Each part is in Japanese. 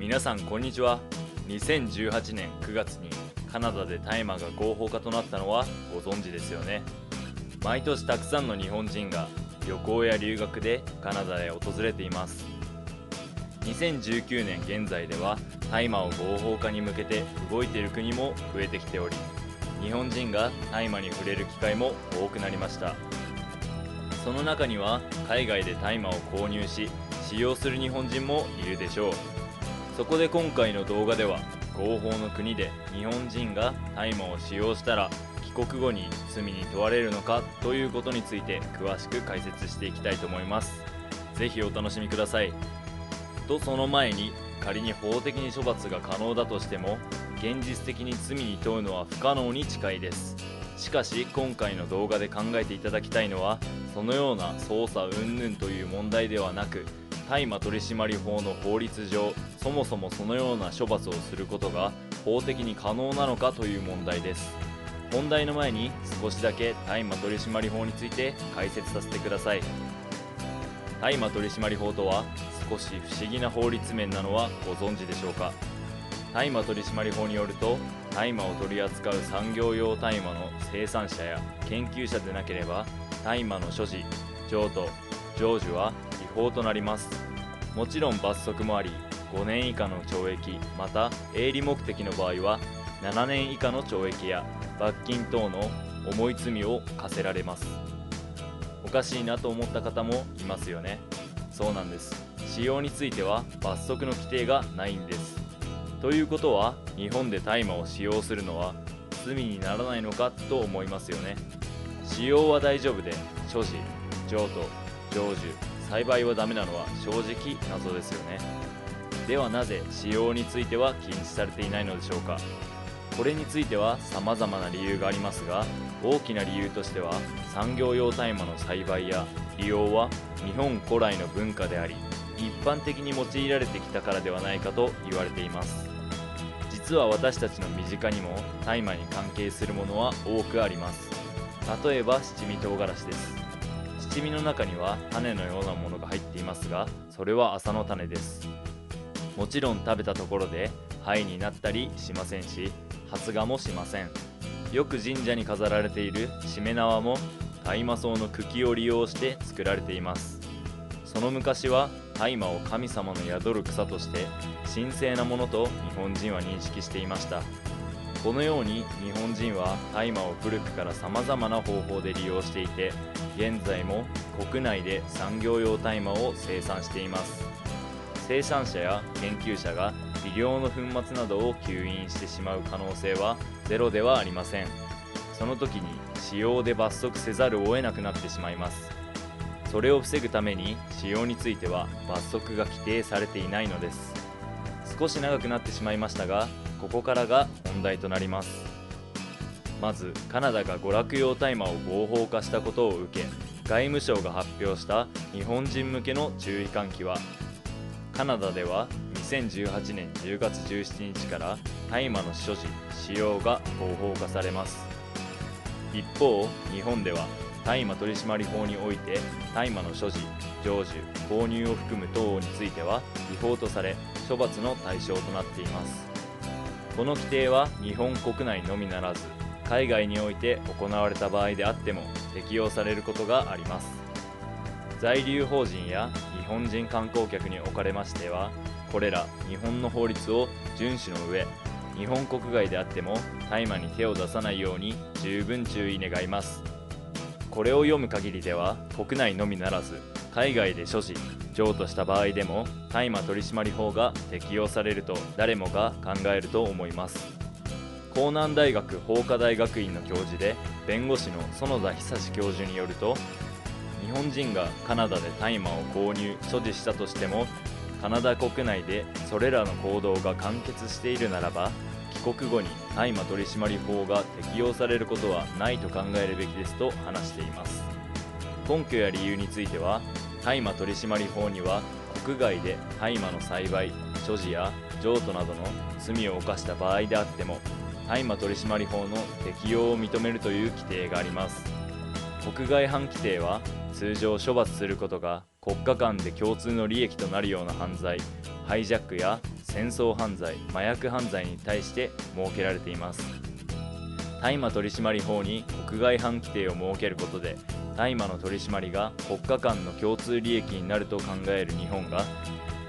皆さんこんにちは。2018年9月にカナダで大麻が合法化となったのはご存知ですよね。毎年たくさんの日本人が旅行や留学でカナダへ訪れています。2019年現在では大麻を合法化に向けて動いている国も増えてきており、日本人が大麻に触れる機会も多くなりました。その中には海外で大麻を購入し使用する日本人もいるでしょう。そこで今回の動画では、合法の国で日本人が大麻を使用したら帰国後に罪に問われるのかということについて詳しく解説していきたいと思います。ぜひお楽しみください。とその前に、仮に法的に処罰が可能だとしても現実的に罪に問うのは不可能に近いです。しかし今回の動画で考えていただきたいのは、そのような捜査云々という問題ではなく、大麻取締法の法律上、そもそもそのような処罰をすることが法的に可能なのかという問題です。本題の前に少しだけ大麻取締法について解説させてください。大麻取締法とは少し不思議な法律面なのはご存知でしょうか。大麻取締法によると、大麻を取り扱う産業用大麻の生産者や研究者でなければ大麻の所持、譲渡、成就は違法となります。もちろん罰則もあり、5年以下の懲役、また営利目的の場合は7年以下の懲役や罰金等の重い罪を課せられます。おかしいなと思った方もいますよね。そうなんです。使用については罰則の規定がないんです。ということは、日本で大麻を使用するのは罪にならないのかと思いますよね。使用は大丈夫で、所持、譲渡、成就、栽培はダメなのは正直謎ですよね。ではなぜ使用については禁止されていないのでしょうか。これについては様々な理由がありますが、大きな理由としては、産業用大麻の栽培や利用は日本古来の文化であり、一般的に用いられてきたからではないかと言われています。実は私たちの身近にも大麻に関係するものは多くあります。例えば七味唐辛子です。七味の中には種のようなものが入っていますが、それは麻の種です。もちろん食べたところで灰になったりしませんし、発芽もしません。よく神社に飾られているしめ縄も大麻草の茎を利用して作られています。その昔は大麻を神様の宿る草として神聖なものと日本人は認識していました。このように日本人は大麻を古くから様々な方法で利用していて、現在も国内で産業用大麻を生産しています。生産者や研究者が微量の粉末などを吸引してしまう可能性はゼロではありません。その時に使用で罰則せざるを得なくなってしまいます。それを防ぐために使用については罰則が規定されていないのです。少し長くなってしまいましたが、ここからが本題となります。まず、カナダが娯楽用大麻を合法化したことを受け、外務省が発表した日本人向けの注意喚起は、カナダでは2018年10月17日から大麻の所持・使用が合法化されます。一方、日本では大麻取締法において大麻の所持、成就、購入を含む等については違法とされ、処罰の対象となっています。この規定は日本国内のみならず、海外において行われた場合であっても適用されることがあります。在留邦人や日本人観光客におかれましては、これら日本の法律を遵守の上、日本国外であっても大麻に手を出さないように十分注意願います。これを読む限りでは、国内のみならず海外で所持・譲渡した場合でも大麻取締法が適用されると誰もが考えると思います。江南大学法科大学院の教授で弁護士の園田久志教授によると、日本人がカナダで大麻を購入・所持したとしても、カナダ国内でそれらの行動が完結しているならば、帰国後に大麻取締法が適用されることはないと考えるべきですと話しています。根拠や理由については、大麻取締法には国外で大麻の栽培・所持や譲渡などの罪を犯した場合であっても、大麻取締法の適用を認めるという規定があります。国外犯規定は通常処罰することが国家間で共通の利益となるような犯罪、ハイジャックや戦争犯罪、麻薬犯罪に対して設けられています。大麻取締法に国外犯規定を設けることで、大麻の取り締まりが国家間の共通利益になると考える日本が、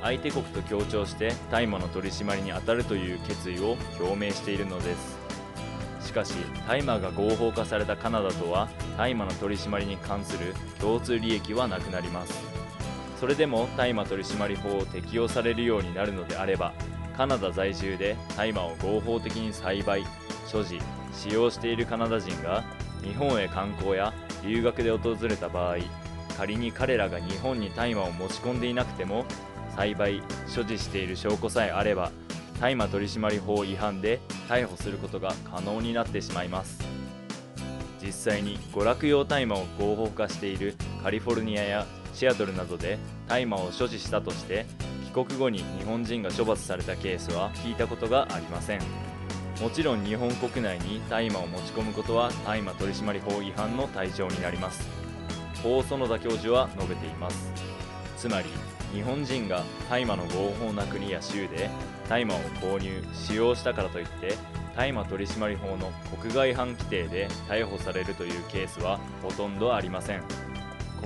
相手国と協調して大麻の取り締まりに当たるという決意を表明しているのです。しかし、大麻が合法化されたカナダとは、大麻の取り締まりに関する共通利益はなくなります。それでも大麻取締法を適用されるようになるのであれば、カナダ在住で大麻を合法的に栽培、所持、使用しているカナダ人が日本へ観光や留学で訪れた場合、仮に彼らが日本に大麻を持ち込んでいなくても、栽培・所持している証拠さえあれば、大麻取締法違反で逮捕することが可能になってしまいます。実際に娯楽用大麻を合法化しているカリフォルニアやシアトルなどで大麻を所持したとして帰国後に日本人が処罰されたケースは聞いたことがありません。もちろん日本国内に大麻を持ち込むことは大麻取締法違反の対象になります。こう園田教授は述べています。つまり日本人が大麻の合法な国や州で大麻を購入・使用したからといって大麻取締法の国外犯規定で逮捕されるというケースはほとんどありません。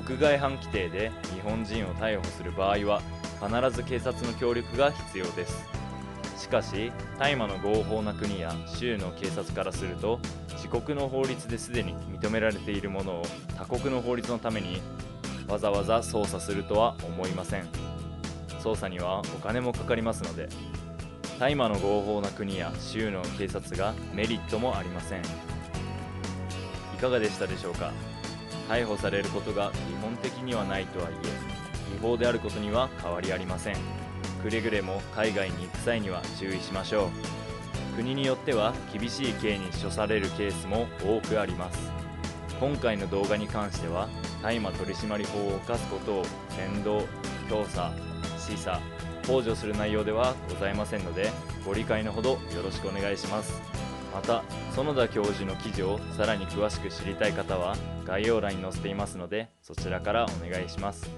国外犯規定で日本人を逮捕する場合は必ず警察の協力が必要です。しかし大麻の合法な国や州の警察からすると、自国の法律ですでに認められているものを他国の法律のためにわざわざ捜査するとは思いません。捜査にはお金もかかりますので、大麻の合法な国や州の警察がメリットもありません。いかがでしたでしょうか。逮捕されることが基本的にはないとはいえ、違法であることには変わりありません。くれぐれも海外に行く際には注意しましょう。国によっては厳しい刑に処されるケースも多くあります。今回の動画に関しては、大麻取締法を犯すことを扇動、教唆、示唆、幇助する内容ではございませんので、ご理解のほどよろしくお願いします。また、園田教授の記事をさらに詳しく知りたい方は概要欄に載せていますので、そちらからお願いします。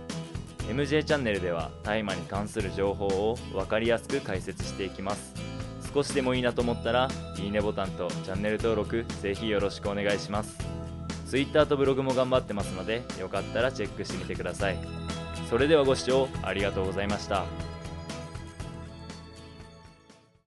MJ チャンネルでは大麻に関する情報を分かりやすく解説していきます。少しでもいいなと思ったら、いいねボタンとチャンネル登録ぜひよろしくお願いします。Twitter とブログも頑張ってますので、よかったらチェックしてみてください。それではご視聴ありがとうございました。